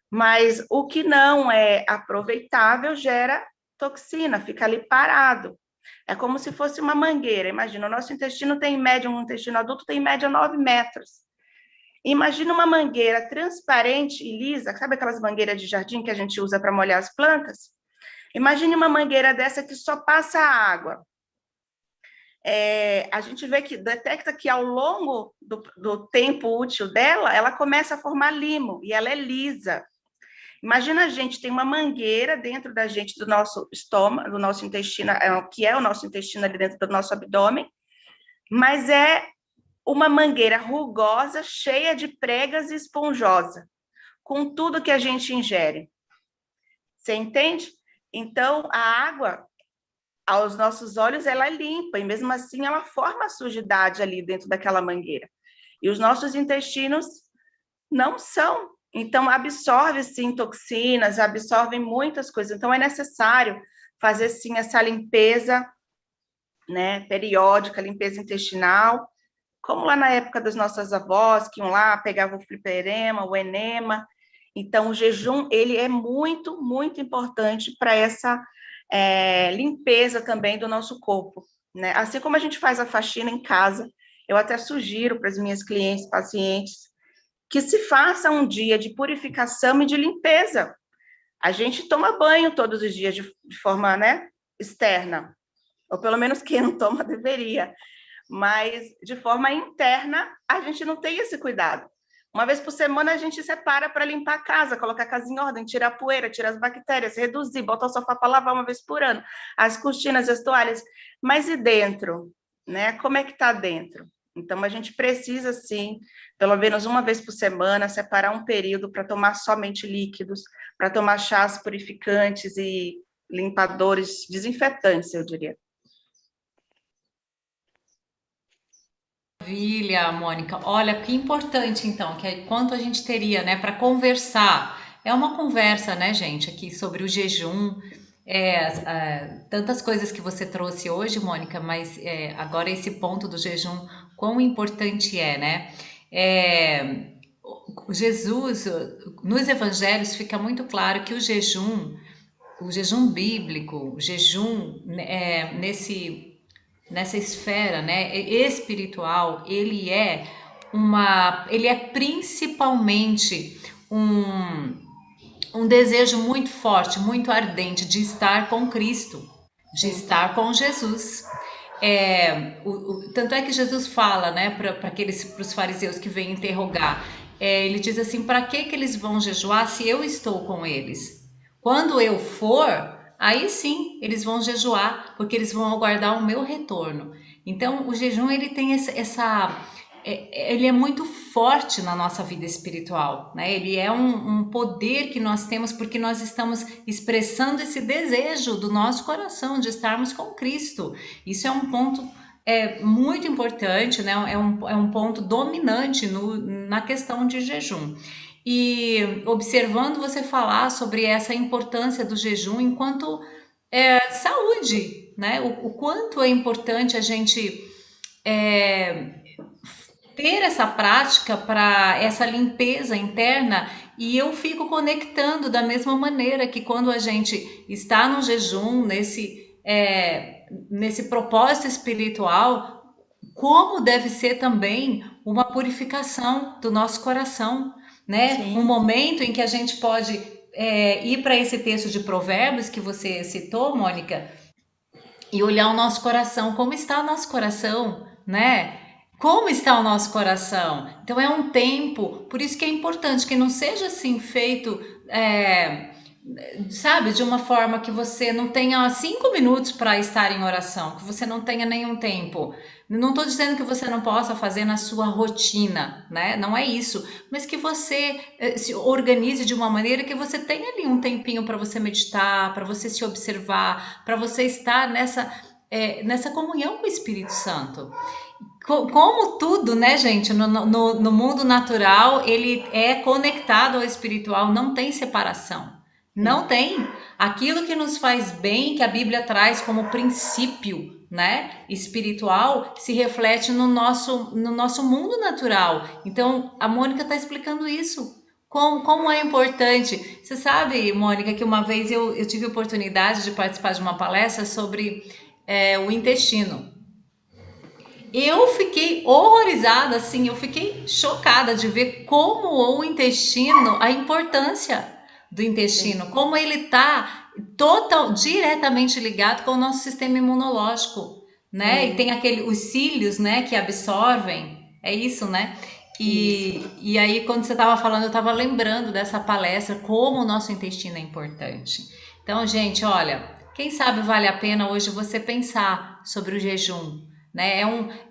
Mas o que não é aproveitável gera toxina, fica ali parado. É como se fosse uma mangueira. Imagina, o nosso intestino tem em média, um intestino adulto tem em média 9 metros. Imagina uma mangueira transparente e lisa, sabe aquelas mangueiras de jardim que a gente usa para molhar as plantas? Imagine uma mangueira dessa que só passa água. A gente vê que detecta que ao longo do tempo útil dela, ela começa a formar limo e ela é lisa. Imagina a gente tem uma mangueira dentro da gente, do nosso estômago, do nosso intestino, que é o nosso intestino ali dentro do nosso abdômen, mas é uma mangueira rugosa, cheia de pregas e esponjosa, com tudo que a gente ingere. Você entende? Então, a água, aos nossos olhos, ela é limpa, e mesmo assim ela forma a sujidade ali dentro daquela mangueira. E os nossos intestinos não são. Então, absorve, sim, toxinas, absorvem muitas coisas. Então, é necessário fazer, sim, essa limpeza, né, periódica, limpeza intestinal, como lá na época das nossas avós, que iam lá, pegavam o fliperema, o enema. Então, o jejum, ele é muito, muito importante para essa limpeza também do nosso corpo, né? Assim como a gente faz a faxina em casa, eu até sugiro para as minhas clientes, pacientes, que se faça um dia de purificação e de limpeza. A gente toma banho todos os dias de forma, né, externa, ou pelo menos quem não toma deveria, mas de forma interna a gente não tem esse cuidado. Uma vez por semana a gente separa para limpar a casa, colocar a casa em ordem, tirar a poeira, tirar as bactérias, reduzir, botar o sofá para lavar uma vez por ano, as cortinas, as toalhas. Mas e dentro? Né? Como é que está dentro? Então, a gente precisa, sim, pelo menos uma vez por semana, separar um período para tomar somente líquidos, para tomar chás purificantes e limpadores, desinfetantes, eu diria. Maravilha, Mônica. Olha, que importante, então, que é quanto a gente teria, né, para conversar. É uma conversa, né, gente, aqui sobre o jejum. Tantas coisas que você trouxe hoje, Mônica, mas agora esse ponto do jejum, quão importante é, né? Jesus, nos evangelhos fica muito claro que o jejum bíblico, o jejum nessa esfera, né, espiritual, ele é principalmente um desejo muito forte, muito ardente de estar com Cristo, de estar com Jesus. Tanto é que Jesus fala, né, para os fariseus que vêm interrogar, ele diz assim: para que eles vão jejuar se eu estou com eles? Quando eu for, aí sim eles vão jejuar, porque eles vão aguardar o meu retorno. Então, o jejum ele tem ele é muito forte na nossa vida espiritual, né? Ele é um poder que nós temos porque nós estamos expressando esse desejo do nosso coração de estarmos com Cristo. Isso é um ponto muito importante, né? É um ponto dominante na questão de jejum. E observando você falar sobre essa importância do jejum enquanto saúde, né? O quanto é importante a gente ter essa prática para essa limpeza interna, e eu fico conectando da mesma maneira que quando a gente está no jejum, nesse propósito espiritual, como deve ser também uma purificação do nosso coração, né? Sim. Um momento em que a gente pode ir para esse texto de Provérbios que você citou, Mônica, e olhar o nosso coração, como está o nosso coração, né? Como está o nosso coração? Então é um tempo, por isso que é importante que não seja assim feito, sabe, de uma forma que você não tenha 5 minutos para estar em oração, que você não tenha nenhum tempo. Não estou dizendo que você não possa fazer na sua rotina, né? Não é isso, mas que você se organize de uma maneira que você tenha ali um tempinho para você meditar, para você se observar, para você estar nessa comunhão com o Espírito Santo. Como tudo, né, gente, no mundo natural, ele é conectado ao espiritual, não tem separação. Não tem. Aquilo que nos faz bem, que a Bíblia traz como princípio, né, espiritual, se reflete no nosso mundo natural. Então, a Mônica está explicando isso. Como é importante. Você sabe, Mônica, que uma vez eu tive a oportunidade de participar de uma palestra sobre o intestino. Eu fiquei horrorizada, assim, eu fiquei chocada de ver como o intestino, a importância do intestino, como ele está diretamente ligado com o nosso sistema imunológico, né? E tem os cílios, né, que absorvem, é isso, né? E aí, quando você estava falando, eu estava lembrando dessa palestra, como o nosso intestino é importante. Então, gente, olha, quem sabe vale a pena hoje você pensar sobre o jejum, né?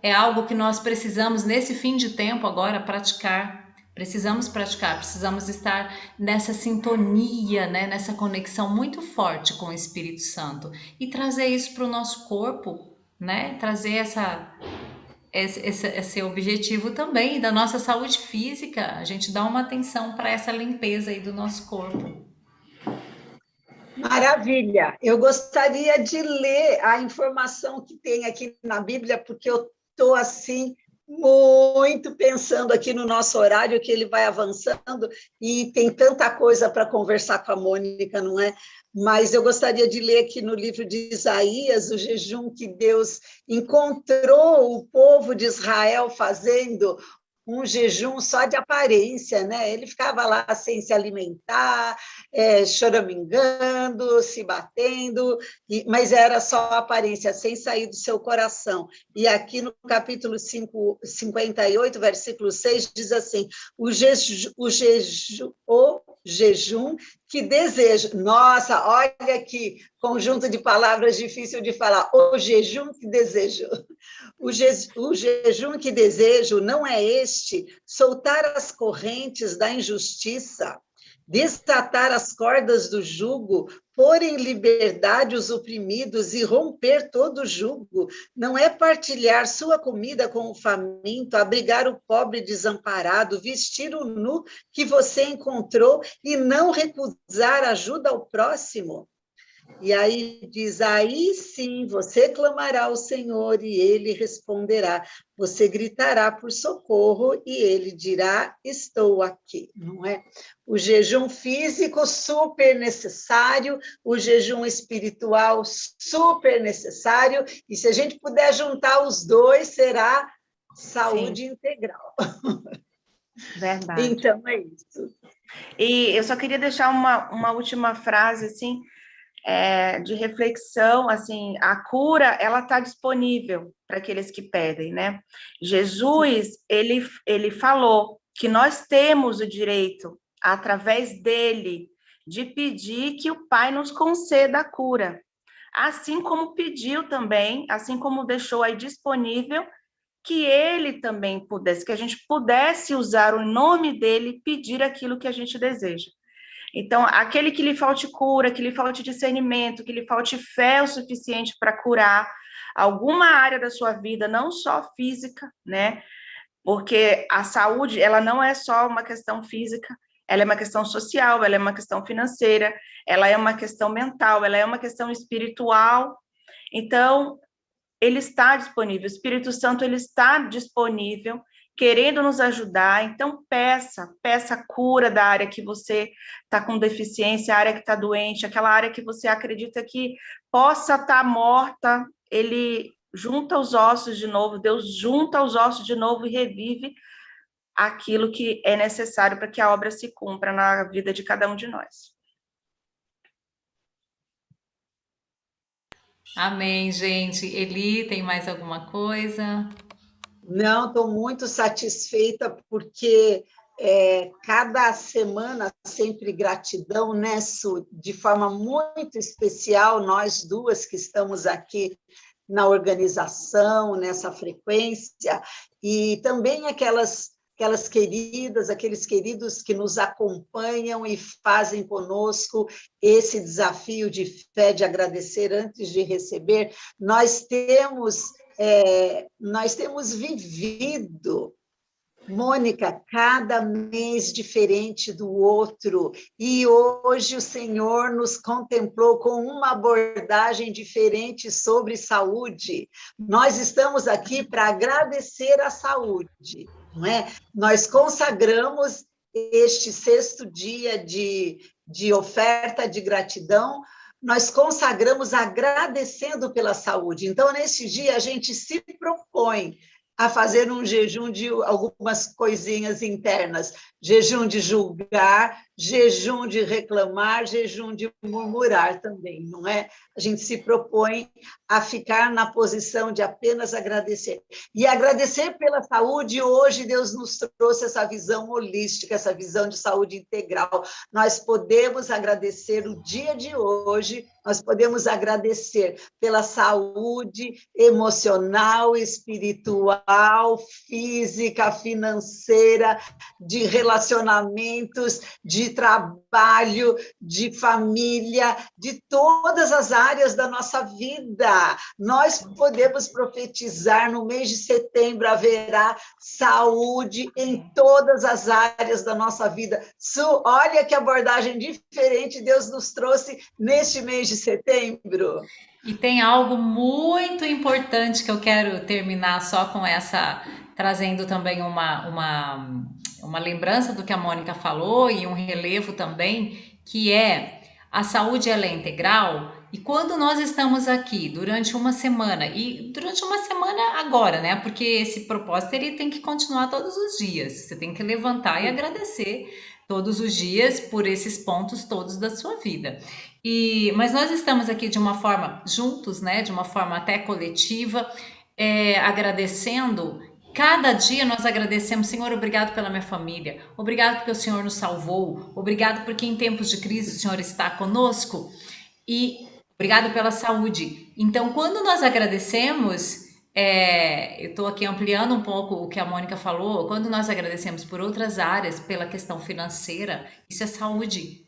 É algo que nós precisamos, nesse fim de tempo agora, praticar. Precisamos praticar, precisamos estar nessa sintonia, né? Nessa conexão muito forte com o Espírito Santo. E trazer isso para o nosso corpo, né? Trazer esse objetivo também da nossa saúde física. A gente dá uma atenção para essa limpeza aí do nosso corpo. Maravilha! Eu gostaria de ler a informação que tem aqui na Bíblia, porque eu estou assim muito pensando aqui no nosso horário, que ele vai avançando, e tem tanta coisa para conversar com a Mônica, não é? Mas eu gostaria de ler aqui no livro de Isaías, o jejum que Deus encontrou o povo de Israel fazendo, um jejum só de aparência, né? Ele ficava lá sem se alimentar, choramingando, se batendo, mas era só aparência, sem sair do seu coração. E aqui no capítulo 58, versículo 6, diz assim: o jejum que desejo. Nossa, olha que conjunto de palavras difícil de falar. O jejum que desejo. O jejum que desejo não é este: soltar as correntes da injustiça, desatar as cordas do jugo, pôr em liberdade os oprimidos e romper todo jugo. Não é partilhar sua comida com o faminto, abrigar o pobre desamparado, vestir o nu que você encontrou e não recusar ajuda ao próximo. E aí diz: aí sim, você clamará ao Senhor e ele responderá. Você gritará por socorro e ele dirá: estou aqui, não é? O jejum físico super necessário, o jejum espiritual super necessário, e se a gente puder juntar os dois, será saúde integral. Verdade. Então, é isso. E eu só queria deixar uma última frase, assim, de reflexão, assim, a cura, ela está disponível para aqueles que pedem, né? Jesus, ele falou que nós temos o direito, através dele, de pedir que o Pai nos conceda a cura. Assim como pediu também, assim como deixou aí disponível, que ele também pudesse, que a gente pudesse usar o nome dele e pedir aquilo que a gente deseja. Então, aquele que lhe falte cura, que lhe falte discernimento, que lhe falte fé o suficiente para curar alguma área da sua vida, não só física, né? Porque a saúde, ela não é só uma questão física, ela é uma questão social, ela é uma questão financeira, ela é uma questão mental, ela é uma questão espiritual. Então, ele está disponível, o Espírito Santo ele está disponível, querendo nos ajudar. Então peça cura da área que você está com deficiência, a área que está doente, aquela área que você acredita que possa estar morta, ele junta os ossos de novo, Deus junta os ossos de novo e revive aquilo que é necessário para que a obra se cumpra na vida de cada um de nós. Amém, gente. Eli, tem mais alguma coisa? Não, estou muito satisfeita porque cada semana sempre gratidão, né, Su? De forma muito especial, nós duas que estamos aqui na organização, nessa frequência, e também aquelas queridas, aqueles queridos que nos acompanham e fazem conosco esse desafio de fé, de agradecer antes de receber. Nós temos vivido, Mônica, cada mês diferente do outro, e hoje o Senhor nos contemplou com uma abordagem diferente sobre saúde. Nós estamos aqui para agradecer a saúde, não é? Nós consagramos este 6º dia de oferta de gratidão, nós consagramos agradecendo pela saúde. Então, nesse dia, a gente se propõe a fazer um jejum de algumas coisinhas internas, jejum de julgar, jejum de reclamar, jejum de murmurar também, não é? A gente se propõe a ficar na posição de apenas agradecer. E agradecer pela saúde, hoje Deus nos trouxe essa visão holística, essa visão de saúde integral. Nós podemos agradecer o dia de hoje, nós podemos agradecer pela saúde emocional, espiritual, física, financeira, de relacionamentos, de trabalho, de família, de todas as áreas da nossa vida. Nós podemos profetizar no mês de setembro haverá saúde em todas as áreas da nossa vida. Olha que abordagem diferente Deus nos trouxe neste mês de setembro. E tem algo muito importante que eu quero terminar só com essa, trazendo também uma lembrança do que a Mônica falou e um relevo também, que é a saúde ela é integral. E quando nós estamos aqui durante uma semana, e durante uma semana agora, né? Porque esse propósito ele tem que continuar todos os dias. Você tem que levantar e agradecer todos os dias por esses pontos todos da sua vida. Mas nós estamos aqui de uma forma juntos, né? De uma forma até coletiva, agradecendo. Cada dia nós agradecemos, Senhor, obrigado pela minha família, obrigado porque o Senhor nos salvou, obrigado porque em tempos de crise o Senhor está conosco e obrigado pela saúde. Então, quando nós agradecemos, eu estou aqui ampliando um pouco o que a Mônica falou, quando nós agradecemos por outras áreas, pela questão financeira, isso é saúde.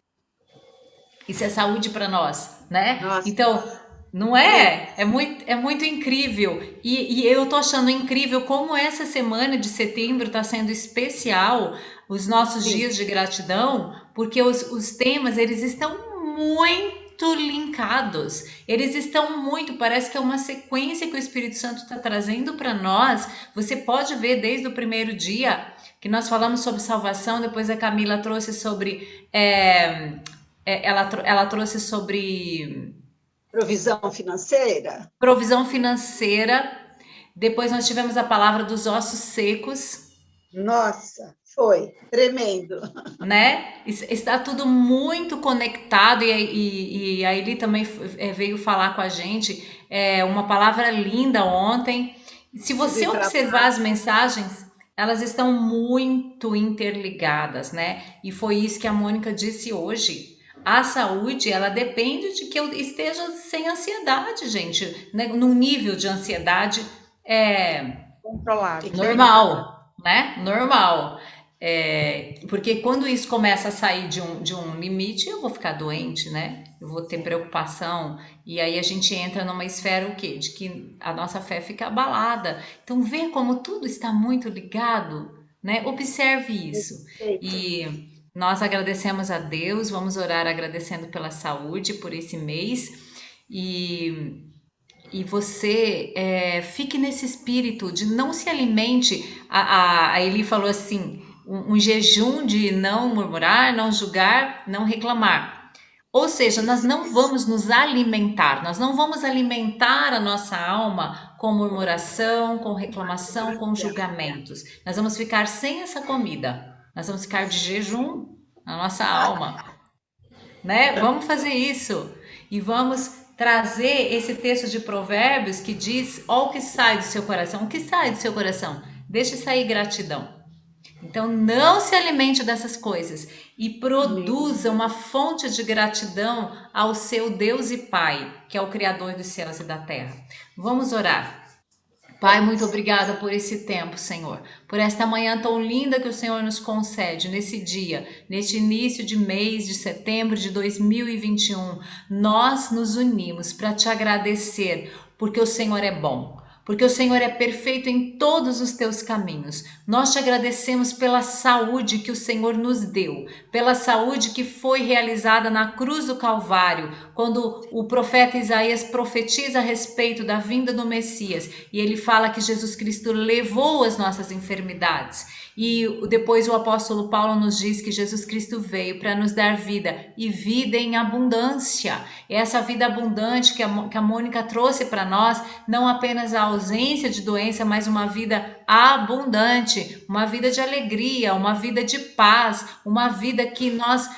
Isso é saúde para nós, né? Nossa. Então, não é? É muito incrível. E eu tô achando incrível como essa semana de setembro está sendo especial, os nossos dias de gratidão, porque os temas, eles estão muito linkados. Eles estão muito, parece que é uma sequência que o Espírito Santo está trazendo para nós. Você pode ver desde o primeiro dia que nós falamos sobre salvação, depois a Camila trouxe sobre... ela trouxe sobre provisão financeira. Depois nós tivemos a palavra dos ossos secos. Nossa, foi tremendo. Né? Está tudo muito conectado e a Eli também veio falar com a gente uma palavra linda ontem. Se você Tive observar as mensagens, elas estão muito interligadas, né? E foi isso que a Mônica disse hoje. A saúde, ela depende de que eu esteja sem ansiedade, gente, né? Num nível de ansiedade Controlado. normal, né? Normal. Porque quando isso começa a sair de um limite, eu vou ficar doente, né? Eu vou ter preocupação, e aí a gente entra numa esfera o quê? De que a nossa fé fica abalada. Então, vê como tudo está muito ligado, né? Observe isso. Perfeito. E nós agradecemos a Deus, vamos orar agradecendo pela saúde, por esse mês, e você fique nesse espírito de não se alimente. A Eli falou assim: um jejum de não murmurar, não julgar, não reclamar. Ou seja, nós não vamos nos alimentar, nós não vamos alimentar a nossa alma com murmuração, com reclamação, com julgamentos. Nós vamos ficar sem essa comida, nós vamos ficar de jejum na nossa alma, né? Vamos fazer isso e vamos trazer esse texto de Provérbios que diz: ó, o que sai do seu coração, o que sai do seu coração, deixe sair gratidão. Então, não se alimente dessas coisas e produza uma fonte de gratidão ao seu Deus e Pai, que é o Criador dos céus e da terra. Vamos orar. Pai, muito obrigada por esse tempo, Senhor, por esta manhã tão linda que o Senhor nos concede nesse dia, neste início de mês de setembro de 2021. Nós nos unimos para te agradecer, porque o Senhor é bom. Porque o Senhor é perfeito em todos os teus caminhos. Nós te agradecemos pela saúde que o Senhor nos deu, pela saúde que foi realizada na cruz do Calvário, quando o profeta Isaías profetiza a respeito da vinda do Messias, e ele fala que Jesus Cristo levou as nossas enfermidades. E depois o apóstolo Paulo nos diz que Jesus Cristo veio para nos dar vida e vida em abundância. Essa vida abundante que a Mônica trouxe para nós, não apenas a ausência de doença, mas uma vida abundante, uma vida de alegria, uma vida de paz, uma vida que nós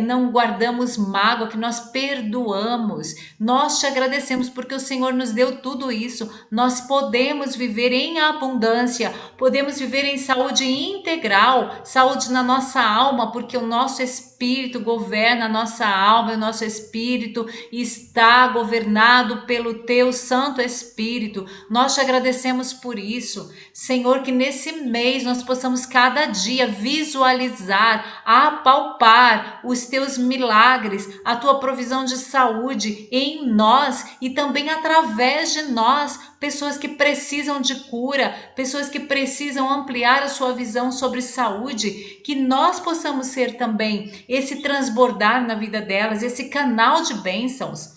não guardamos mágoa, que nós perdoamos. Nós te agradecemos porque o Senhor nos deu tudo isso. Nós podemos viver em abundância, podemos viver em saúde integral, saúde na nossa alma, porque o nosso espírito governa a nossa alma, e o nosso espírito está governado pelo teu Santo Espírito. Nós te agradecemos por isso, Senhor, que nesse mês nós possamos cada dia visualizar, apalpar os teus milagres, a tua provisão de saúde em nós e também através de nós, pessoas que precisam de cura, pessoas que precisam ampliar a sua visão sobre saúde, que nós possamos ser também esse transbordar na vida delas, esse canal de bênçãos.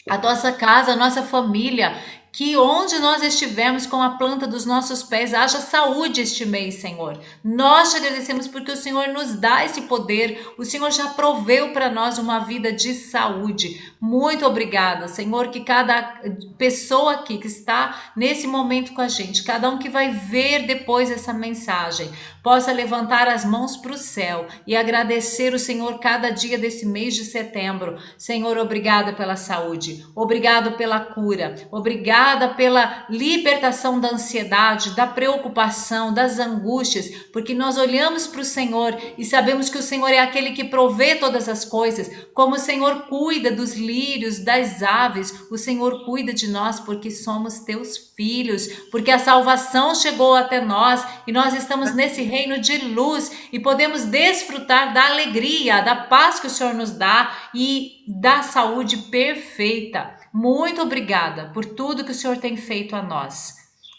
A nossa casa, a nossa família, que onde nós estivermos com a planta dos nossos pés, haja saúde este mês, Senhor. Nós te agradecemos porque o Senhor nos dá esse poder, o Senhor já proveu para nós uma vida de saúde. Muito obrigada, Senhor, que cada pessoa aqui que está nesse momento com a gente, cada um que vai ver depois essa mensagem, possa levantar as mãos para o céu e agradecer o Senhor cada dia desse mês de setembro. Senhor, obrigada pela saúde, obrigado pela cura, obrigada pela libertação da ansiedade, da preocupação, das angústias, porque nós olhamos para o Senhor e sabemos que o Senhor é aquele que provê todas as coisas, como o Senhor cuida dos lírios, das aves, o Senhor cuida de nós porque somos teus filhos, porque a salvação chegou até nós e nós estamos nesse reino de luz e podemos desfrutar da alegria, da paz que o Senhor nos dá e da saúde perfeita. Muito obrigada por tudo que o Senhor tem feito a nós.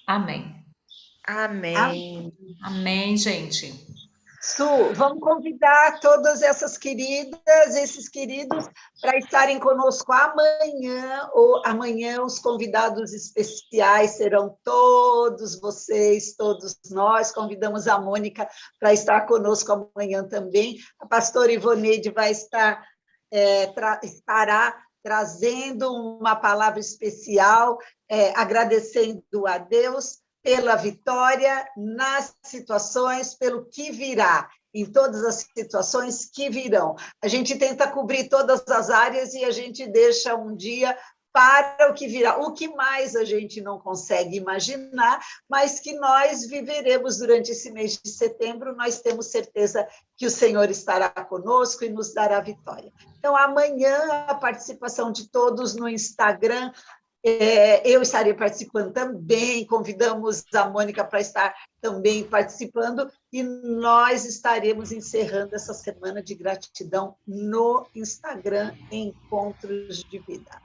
Amém. Amém. Amém, gente. Su, vamos convidar todas essas queridas, esses queridos, para estarem conosco amanhã, ou amanhã os convidados especiais serão todos vocês, todos nós. Convidamos a Mônica para estar conosco amanhã também. A pastora Ivoneide vai estar, estará trazendo uma palavra especial, agradecendo a Deus pela vitória nas situações, pelo que virá, em todas as situações que virão. A gente tenta cobrir todas as áreas e a gente deixa um dia para o que virá, o que mais a gente não consegue imaginar, mas que nós viveremos durante esse mês de setembro, nós temos certeza que o Senhor estará conosco e nos dará vitória. Então, amanhã, a participação de todos no Instagram, eu estarei participando também, convidamos a Mônica para estar também participando, e nós estaremos encerrando essa semana de gratidão no Instagram Encontros de Vida.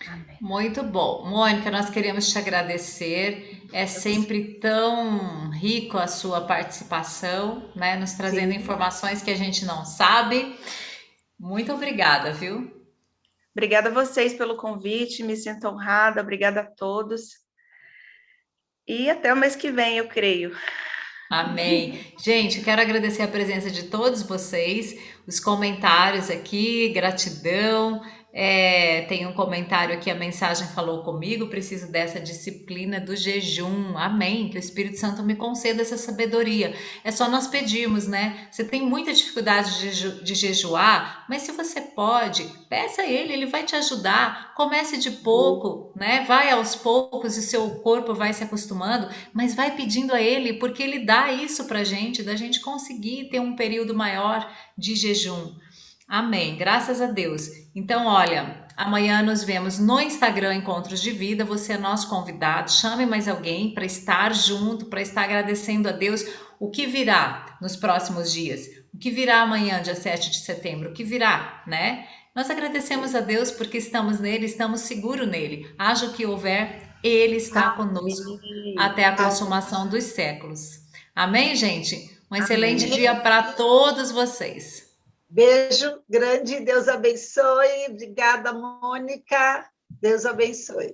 Amém. Muito bom. Mônica, nós queremos te agradecer. É sempre tão rico a sua participação, né? Nos trazendo informações que a gente não sabe. Muito obrigada, viu? Obrigada a vocês pelo convite, me sinto honrada, obrigada a todos. E até o mês que vem, eu creio. Amém. Gente, eu quero agradecer a presença de todos vocês, os comentários aqui, gratidão. Tem um comentário aqui, a mensagem falou comigo, preciso dessa disciplina do jejum. Amém. Que o Espírito Santo me conceda essa sabedoria. É só nós pedirmos, né? Você tem muita dificuldade de jejuar, mas se você pode, peça a ele vai te ajudar. Comece de pouco, né? Vai aos poucos e seu corpo vai se acostumando, mas vai pedindo a ele, porque ele dá isso pra gente, da gente conseguir ter um período maior de jejum. Amém, graças a Deus. Então, olha, amanhã nos vemos no Instagram Encontros de Vida. Você é nosso convidado. Chame mais alguém para estar junto, para estar agradecendo a Deus o que virá nos próximos dias. O que virá amanhã, dia 7 de setembro? O que virá, né? Nós agradecemos a Deus porque estamos nele, estamos seguros nele. Haja o que houver, ele está conosco até a consumação dos séculos. Amém, gente? Um excelente dia para todos vocês. Beijo grande, Deus abençoe. Obrigada, Mônica. Deus abençoe.